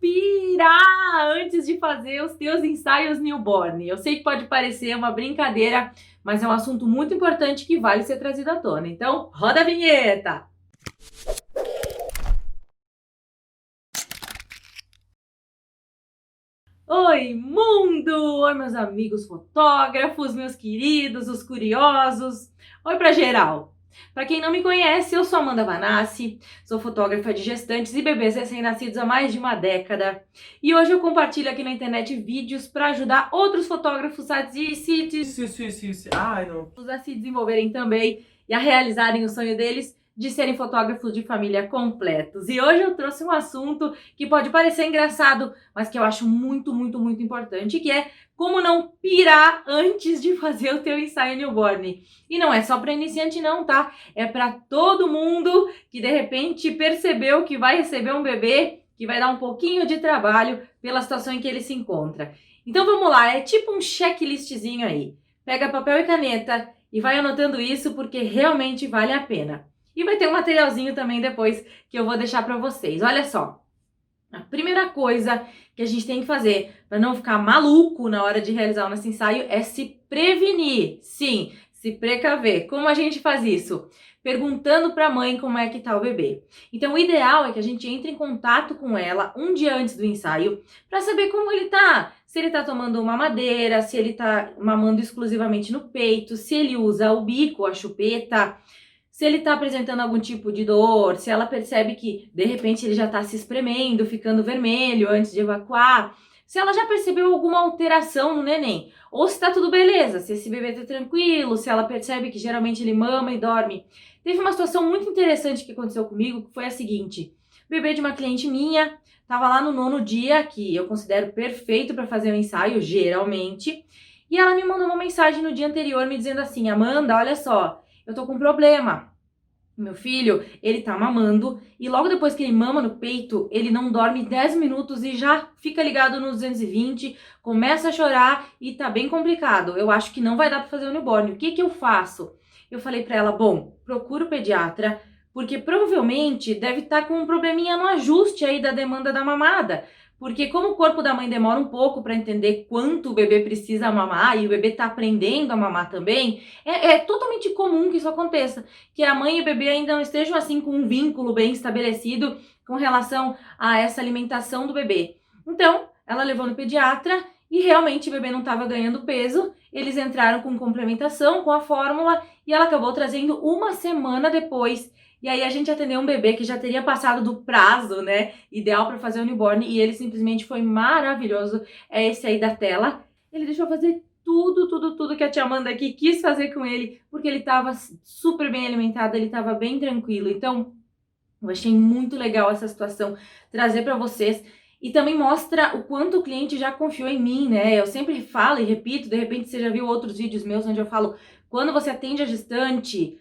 pirar antes de fazer os teus ensaios newborn. Eu sei que pode parecer uma brincadeira, mas é um assunto muito importante que vale ser trazido à tona. Então, roda a vinheta! Oi, mundo! Oi, meus amigos fotógrafos, meus queridos, os curiosos. Oi pra geral! Para quem não me conhece, eu sou Amanda Vanassi, sou fotógrafa de gestantes e bebês recém-nascidos há mais de uma década. E hoje eu compartilho aqui na internet vídeos para ajudar outros fotógrafos a se desenvolverem também e a realizarem o sonho deles de serem fotógrafos de família completos. E hoje eu trouxe um assunto que pode parecer engraçado, mas que eu acho muito importante, que é como não pirar antes de fazer o teu ensaio newborn. E não é só para iniciante não, tá? É para todo mundo que de repente percebeu que vai receber um bebê que vai dar um pouquinho de trabalho pela situação em que ele se encontra. Então vamos lá, é tipo um checklistzinho aí. Pega papel e caneta e vai anotando isso porque realmente vale a pena. E vai ter um materialzinho também depois que eu vou deixar para vocês. Olha só, a primeira coisa que a gente tem que fazer para não ficar maluco na hora de realizar o nosso ensaio é se prevenir. Sim, se precaver. Como a gente faz isso? Perguntando para a mãe como é que tá o bebê. Então, o ideal é que a gente entre em contato com ela um dia antes do ensaio para saber como ele tá. Se ele tá tomando mamadeira, se ele tá mamando exclusivamente no peito, se ele usa o bico, a chupeta, se ele está apresentando algum tipo de dor, se ela percebe que, de repente, ele já está se espremendo, ficando vermelho antes de evacuar, se ela já percebeu alguma alteração no neném, ou se está tudo beleza, se esse bebê está tranquilo, se ela percebe que geralmente ele mama e dorme. Teve uma situação muito interessante que aconteceu comigo, que foi a seguinte: o bebê de uma cliente minha estava lá no 9º dia, que eu considero perfeito para fazer o ensaio, geralmente, e ela me mandou uma mensagem no dia anterior me dizendo assim: Amanda, olha só, eu tô com um problema. Meu filho, ele tá mamando e logo depois que ele mama no peito, ele não dorme 10 minutos e já fica ligado no 220, começa a chorar e tá bem complicado. Eu acho que não vai dar pra fazer o newborn. O que que eu faço? Eu falei pra ela, bom, procura o pediatra, porque provavelmente deve estar com um probleminha no ajuste aí da demanda da mamada. Porque como o corpo da mãe demora um pouco para entender quanto o bebê precisa mamar e o bebê tá aprendendo a mamar também, é totalmente comum que isso aconteça, que a mãe e o bebê ainda não estejam assim com um vínculo bem estabelecido com relação a essa alimentação do bebê. Então, ela levou no pediatra e realmente o bebê não estava ganhando peso, eles entraram com complementação, com a fórmula, e ela acabou trazendo uma semana depois. E aí a gente atendeu um bebê que já teria passado do prazo, né, ideal para fazer o newborn, e ele simplesmente foi maravilhoso. É esse aí da tela. Ele deixou fazer tudo que a tia Amanda aqui quis fazer com ele, porque ele estava super bem alimentado, ele estava bem tranquilo. Então, eu achei muito legal essa situação, trazer para vocês. E também mostra o quanto o cliente já confiou em mim, né? Eu sempre falo e repito, de repente você já viu outros vídeos meus onde eu falo, quando você atende a gestante,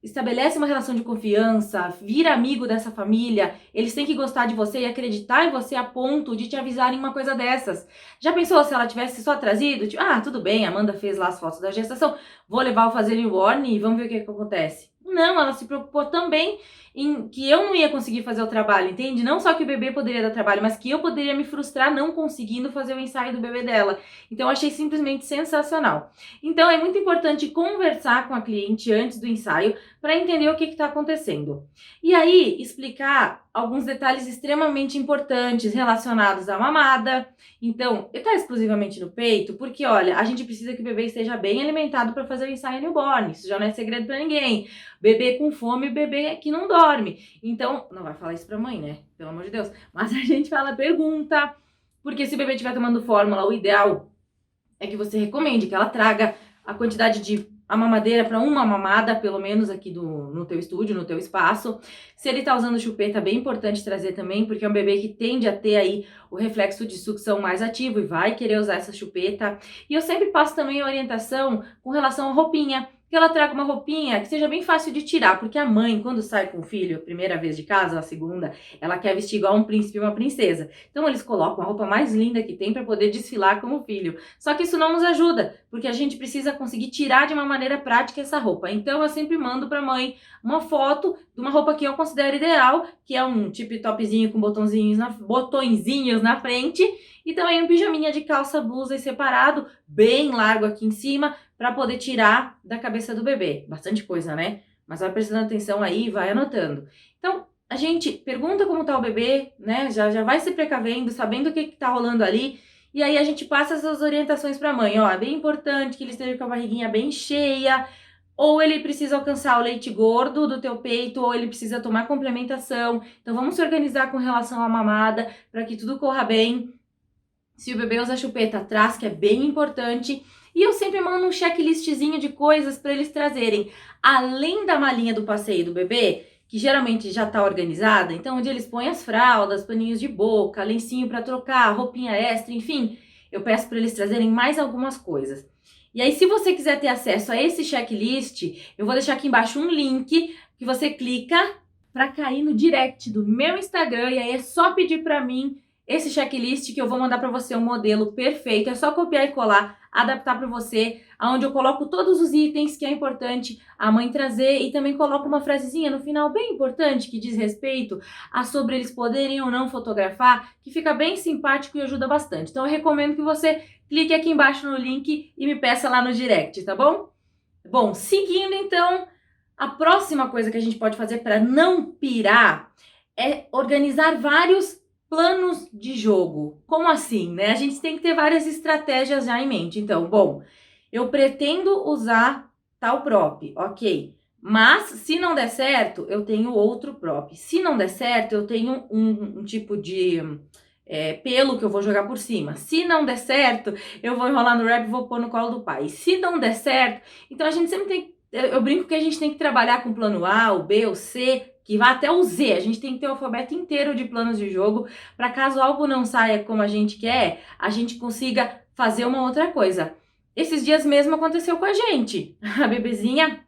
estabelece uma relação de confiança, vira amigo dessa família, eles têm que gostar de você e acreditar em você a ponto de te avisarem uma coisa dessas. Já pensou se ela tivesse só trazido? Tipo, tudo bem, a Amanda fez lá as fotos da gestação, vou levar o fazer newborn e vamos ver o que acontece. Não, ela se preocupou também em que eu não ia conseguir fazer o trabalho, entende? Não só que o bebê poderia dar trabalho, mas que eu poderia me frustrar não conseguindo fazer o ensaio do bebê dela. Então eu achei simplesmente sensacional. Então é muito importante conversar com a cliente antes do ensaio para entender o que está acontecendo. E aí, explicar alguns detalhes extremamente importantes relacionados à mamada. Então, está exclusivamente no peito? Porque, olha, a gente precisa que o bebê esteja bem alimentado para fazer o ensaio newborn. Isso já não é segredo para ninguém. Bebê com fome, bebê que não dorme. Então, não vai falar isso para a mãe, né? Pelo amor de Deus. Mas a gente fala, pergunta. Porque se o bebê estiver tomando fórmula, o ideal é que você recomende que ela traga a quantidade de a mamadeira para uma mamada, pelo menos aqui no teu estúdio, no teu espaço. Se ele tá usando chupeta, é bem importante trazer também, porque é um bebê que tende a ter aí o reflexo de sucção mais ativo e vai querer usar essa chupeta. E eu sempre passo também a orientação com relação à roupinha, que ela traga uma roupinha que seja bem fácil de tirar, porque a mãe, quando sai com o filho, a primeira vez de casa, a segunda, ela quer vestir igual um príncipe e uma princesa. Então eles colocam a roupa mais linda que tem para poder desfilar com o filho. Só que isso não nos ajuda, porque a gente precisa conseguir tirar de uma maneira prática essa roupa. Então eu sempre mando para a mãe uma foto de uma roupa que eu considero ideal, que é um tip topzinho com botõezinhos na frente, e também um pijaminha de calça, blusa e separado, bem largo aqui em cima, para poder tirar da cabeça do bebê. Bastante coisa, né? Mas vai prestando atenção aí, vai anotando. Então, a gente pergunta como tá o bebê, né? Já vai se precavendo, sabendo o que tá rolando ali. E aí a gente passa essas orientações para a mãe. Ó, é bem importante que ele esteja com a barriguinha bem cheia, ou ele precisa alcançar o leite gordo do teu peito, ou ele precisa tomar complementação. Então, vamos se organizar com relação à mamada, para que tudo corra bem. Se o bebê usa chupeta, traz, que é bem importante. E eu sempre mando um checklistzinho de coisas para eles trazerem. Além da malinha do passeio do bebê, que geralmente já está organizada, então onde eles põem as fraldas, paninhos de boca, lencinho para trocar, roupinha extra, enfim, eu peço para eles trazerem mais algumas coisas. E aí, se você quiser ter acesso a esse checklist, eu vou deixar aqui embaixo um link que você clica para cair no direct do meu Instagram, e aí é só pedir para mim esse checklist que eu vou mandar para você um modelo perfeito. É só copiar e colar, adaptar para você, onde eu coloco todos os itens que é importante a mãe trazer, e também coloco uma frasezinha no final bem importante que diz respeito a sobre eles poderem ou não fotografar, que fica bem simpático e ajuda bastante. Então eu recomendo que você clique aqui embaixo no link e me peça lá no direct, tá bom? Bom, seguindo então, a próxima coisa que a gente pode fazer para não pirar é organizar vários planos de jogo. Como assim, né? A gente tem que ter várias estratégias já em mente. Então, bom, eu pretendo usar tal prop, ok. Mas, se não der certo, eu tenho outro prop. Se não der certo, eu tenho um tipo de pelo que eu vou jogar por cima. Se não der certo, eu vou enrolar no wrap e vou pôr no colo do pai. Se não der certo, então a gente sempre tem... Eu brinco que a gente tem que trabalhar com o plano A, o B, o C, que vai até o Z. A gente tem que ter o alfabeto inteiro de planos de jogo, para caso algo não saia como a gente quer, a gente consiga fazer uma outra coisa. Esses dias mesmo aconteceu com a gente. A bebezinha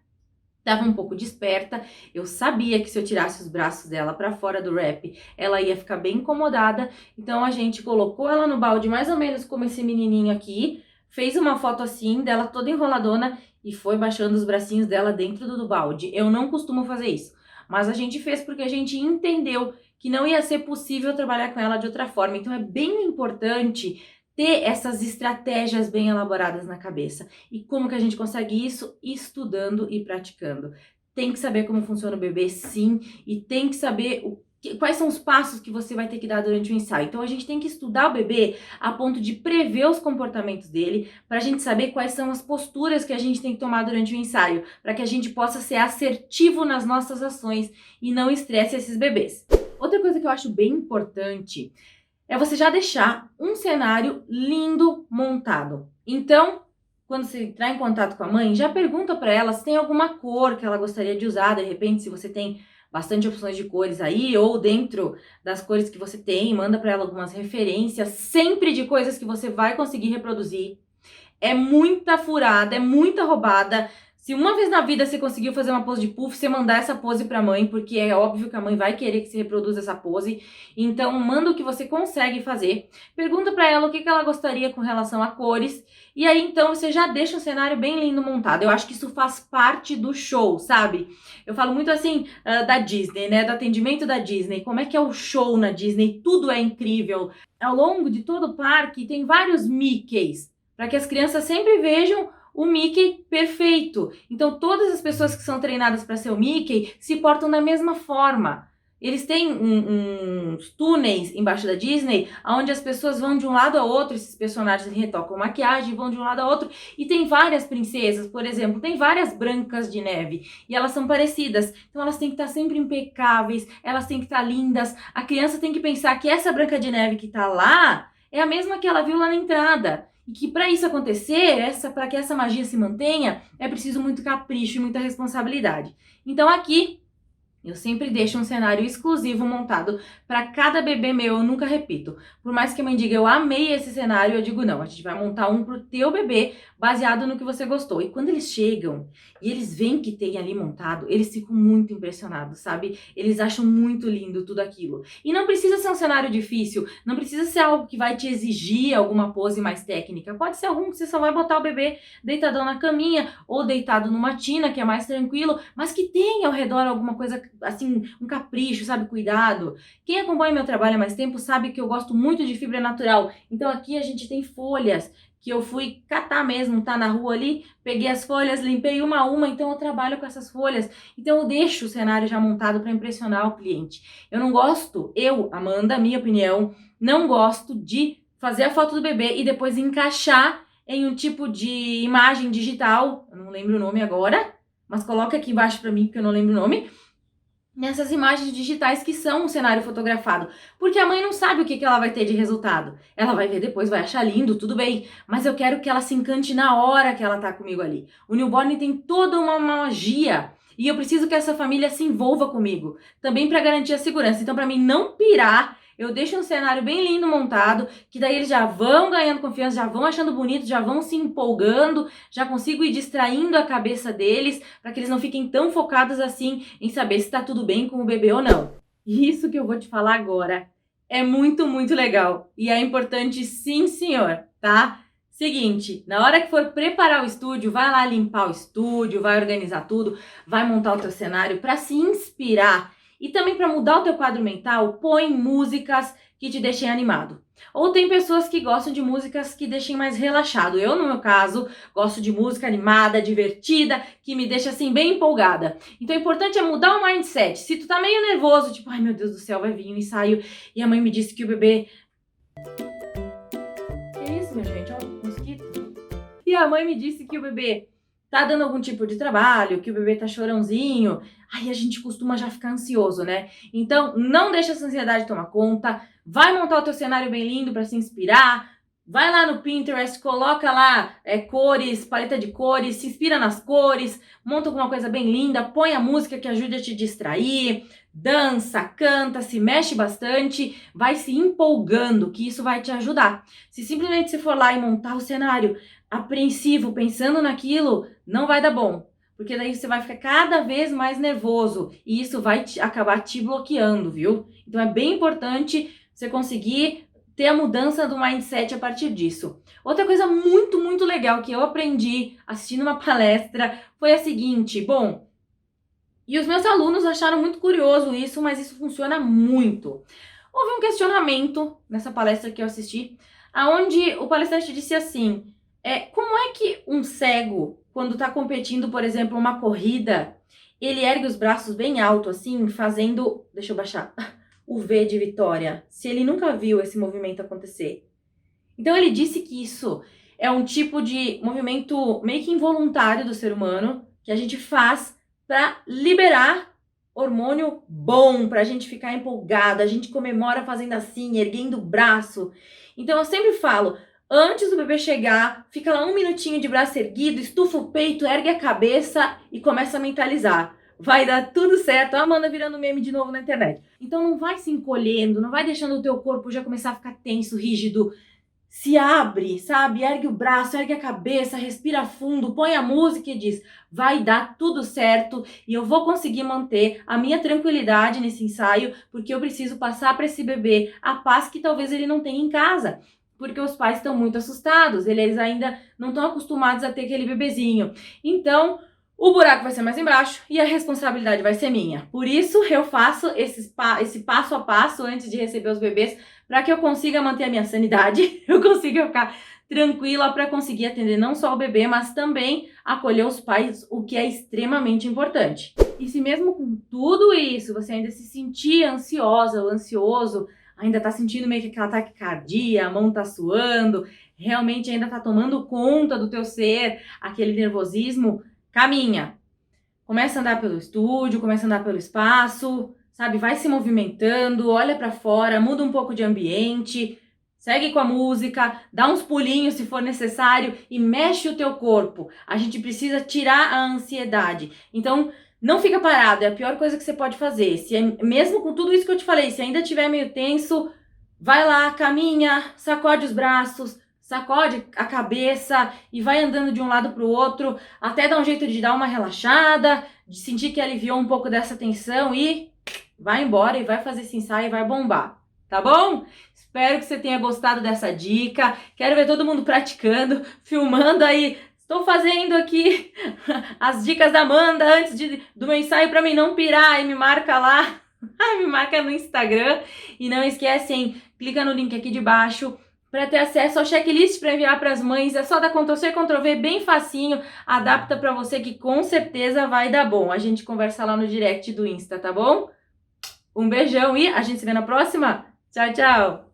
estava um pouco desperta, eu sabia que se eu tirasse os braços dela para fora do wrap, ela ia ficar bem incomodada, então a gente colocou ela no balde mais ou menos como esse menininho aqui, fez uma foto assim, dela toda enroladona, e foi baixando os bracinhos dela dentro do balde. Eu não costumo fazer isso, mas a gente fez porque a gente entendeu que não ia ser possível trabalhar com ela de outra forma. Então é bem importante ter essas estratégias bem elaboradas na cabeça. E como que a gente consegue isso? Estudando e praticando. Tem que saber como funciona o bebê, sim, e tem que saber quais são os passos que você vai ter que dar durante o ensaio. Então a gente tem que estudar o bebê a ponto de prever os comportamentos dele, para a gente saber quais são as posturas que a gente tem que tomar durante o ensaio, para que a gente possa ser assertivo nas nossas ações e não estresse esses bebês. Outra coisa que eu acho bem importante é você já deixar um cenário lindo montado. Então, quando você entrar em contato com a mãe, já pergunta para ela se tem alguma cor que ela gostaria de usar. De repente, se você tem bastante opções de cores aí, ou dentro das cores que você tem, manda para ela algumas referências, sempre de coisas que você vai conseguir reproduzir. É muita furada, é muita roubada. Se uma vez na vida você conseguiu fazer uma pose de puff, você mandar essa pose pra mãe, porque é óbvio que a mãe vai querer que você reproduza essa pose. Então, manda o que você consegue fazer. Pergunta pra ela o que ela gostaria com relação a cores. E aí, então, você já deixa um cenário bem lindo montado. Eu acho que isso faz parte do show, sabe? Eu falo muito assim da Disney, né? Do atendimento da Disney. Como é que é o show na Disney? Tudo é incrível. Ao longo de todo o parque, tem vários Mickeys, para que as crianças sempre vejam o Mickey perfeito. Então, todas as pessoas que são treinadas para ser o Mickey se portam da mesma forma. Eles têm uns túneis embaixo da Disney, onde as pessoas vão de um lado a outro, esses personagens retocam maquiagem, vão de um lado a outro, e tem várias princesas, por exemplo, tem várias Brancas de Neve, e elas são parecidas, então elas têm que estar sempre impecáveis, elas têm que estar lindas, a criança tem que pensar que essa Branca de Neve que está lá é a mesma que ela viu lá na entrada. E que para isso acontecer, para que essa magia se mantenha, é preciso muito capricho e muita responsabilidade. Então aqui Eu sempre deixo um cenário exclusivo montado para cada bebê meu, eu nunca repito. Por mais que a mãe diga, eu amei esse cenário, eu digo, não, a gente vai montar um pro teu bebê, baseado no que você gostou. E quando eles chegam e eles veem que tem ali montado, eles ficam muito impressionados, sabe? Eles acham muito lindo tudo aquilo. E não precisa ser um cenário difícil, não precisa ser algo que vai te exigir alguma pose mais técnica. Pode ser algum que você só vai botar o bebê deitadão na caminha ou deitado numa tina, que é mais tranquilo, mas que tenha ao redor alguma coisa assim, um capricho, sabe, cuidado. Quem acompanha meu trabalho há mais tempo sabe que eu gosto muito de fibra natural. Então aqui a gente tem folhas que eu fui catar mesmo, tá na rua ali, peguei as folhas, limpei uma a uma, então eu trabalho com essas folhas. Então eu deixo o cenário já montado para impressionar o cliente. Eu não gosto, Amanda, minha opinião, não gosto de fazer a foto do bebê e depois encaixar em um tipo de imagem digital, eu não lembro o nome agora, mas coloca aqui embaixo para mim porque eu não lembro o nome, nessas imagens digitais que são um cenário fotografado, porque a mãe não sabe o que ela vai ter de resultado. Ela vai ver depois, vai achar lindo, tudo bem, mas eu quero que ela se encante na hora que ela tá comigo ali. O newborn tem toda uma magia e eu preciso que essa família se envolva comigo, também para garantir a segurança. Então, para mim não pirar, eu deixo um cenário bem lindo montado, que daí eles já vão ganhando confiança, já vão achando bonito, já vão se empolgando, já consigo ir distraindo a cabeça deles, para que eles não fiquem tão focados assim em saber se tá tudo bem com o bebê ou não. E isso que eu vou te falar agora é muito, muito legal. E é importante sim, senhor, tá? Seguinte, na hora que for preparar o estúdio, vai lá limpar o estúdio, vai organizar tudo, vai montar o teu cenário para se inspirar. E também para mudar o teu quadro mental, põe músicas que te deixem animado. Ou tem pessoas que gostam de músicas que deixem mais relaxado. Eu, no meu caso, gosto de música animada, divertida, que me deixa assim bem empolgada. Então o importante é mudar o mindset. Se tu tá meio nervoso, tipo, ai meu Deus do céu, vai vir um ensaio e a mãe me disse que o bebê... Que isso, minha gente? Olha o mosquito. E a mãe me disse que o bebê tá dando algum tipo de trabalho, que o bebê tá chorãozinho, aí a gente costuma já ficar ansioso, né? Então, não deixa essa ansiedade tomar conta, vai montar o teu cenário bem lindo para se inspirar, vai lá no Pinterest, coloca lá cores, paleta de cores, se inspira nas cores, monta alguma coisa bem linda, põe a música que ajude a te distrair, dança, canta, se mexe bastante, vai se empolgando, que isso vai te ajudar. Se simplesmente você for lá e montar o cenário apreensivo, pensando naquilo, não vai dar bom. Porque daí você vai ficar cada vez mais nervoso e isso vai acabar te bloqueando, viu? Então é bem importante você conseguir ter a mudança do mindset a partir disso. Outra coisa muito, muito legal que eu aprendi assistindo uma palestra foi a seguinte, bom, e os meus alunos acharam muito curioso isso, mas isso funciona muito. Houve um questionamento nessa palestra que eu assisti, aonde o palestrante disse assim, como é que um cego, quando está competindo, por exemplo, uma corrida, ele ergue os braços bem alto, assim, fazendo, deixa eu baixar, o V de vitória, se ele nunca viu esse movimento acontecer? Então ele disse que isso é um tipo de movimento meio que involuntário do ser humano, que a gente faz para liberar hormônio bom, para a gente ficar empolgado, a gente comemora fazendo assim, erguendo o braço. Então eu sempre falo, antes do bebê chegar, fica lá um minutinho de braço erguido, estufa o peito, ergue a cabeça e começa a mentalizar. Vai dar tudo certo. A Amanda virando meme de novo na internet. Então não vai se encolhendo, não vai deixando o teu corpo já começar a ficar tenso, rígido. Se abre, sabe? Ergue o braço, ergue a cabeça, respira fundo, põe a música e diz, vai dar tudo certo e eu vou conseguir manter a minha tranquilidade nesse ensaio, porque eu preciso passar para esse bebê a paz que talvez ele não tenha em casa. Porque os pais estão muito assustados, eles ainda não estão acostumados a ter aquele bebezinho. Então, o buraco vai ser mais embaixo e a responsabilidade vai ser minha. Por isso, eu faço esse passo a passo antes de receber os bebês, para que eu consiga manter a minha sanidade, eu consiga ficar tranquila para conseguir atender não só o bebê, mas também acolher os pais, o que é extremamente importante. E se mesmo com tudo isso, você ainda se sentir ansiosa ou ansioso, ainda tá sentindo meio que aquela taquicardia, a mão tá suando, realmente ainda tá tomando conta do teu ser, aquele nervosismo, caminha. Começa a andar pelo estúdio, começa a andar pelo espaço, sabe? Vai se movimentando, olha pra fora, muda um pouco de ambiente, segue com a música, dá uns pulinhos se for necessário e mexe o teu corpo. A gente precisa tirar a ansiedade. Então, não fica parado, é a pior coisa que você pode fazer. Se mesmo com tudo isso que eu te falei, se ainda estiver meio tenso, vai lá, caminha, sacode os braços, sacode a cabeça e vai andando de um lado para o outro, até dar um jeito de dar uma relaxada, de sentir que aliviou um pouco dessa tensão e vai embora e vai fazer esse ensaio e vai bombar, tá bom? Espero que você tenha gostado dessa dica. Quero ver todo mundo praticando, filmando aí. Estou fazendo aqui as dicas da Amanda antes do meu ensaio para mim não pirar. E me marca lá, me marca no Instagram. E não esquece, hein? Clica no link aqui de baixo para ter acesso ao checklist para enviar para as mães. É só dar Ctrl+C, Ctrl+V, bem facinho. Adapta para você que com certeza vai dar bom. A gente conversa lá no direct do Insta, tá bom? Um beijão e a gente se vê na próxima. Tchau, tchau!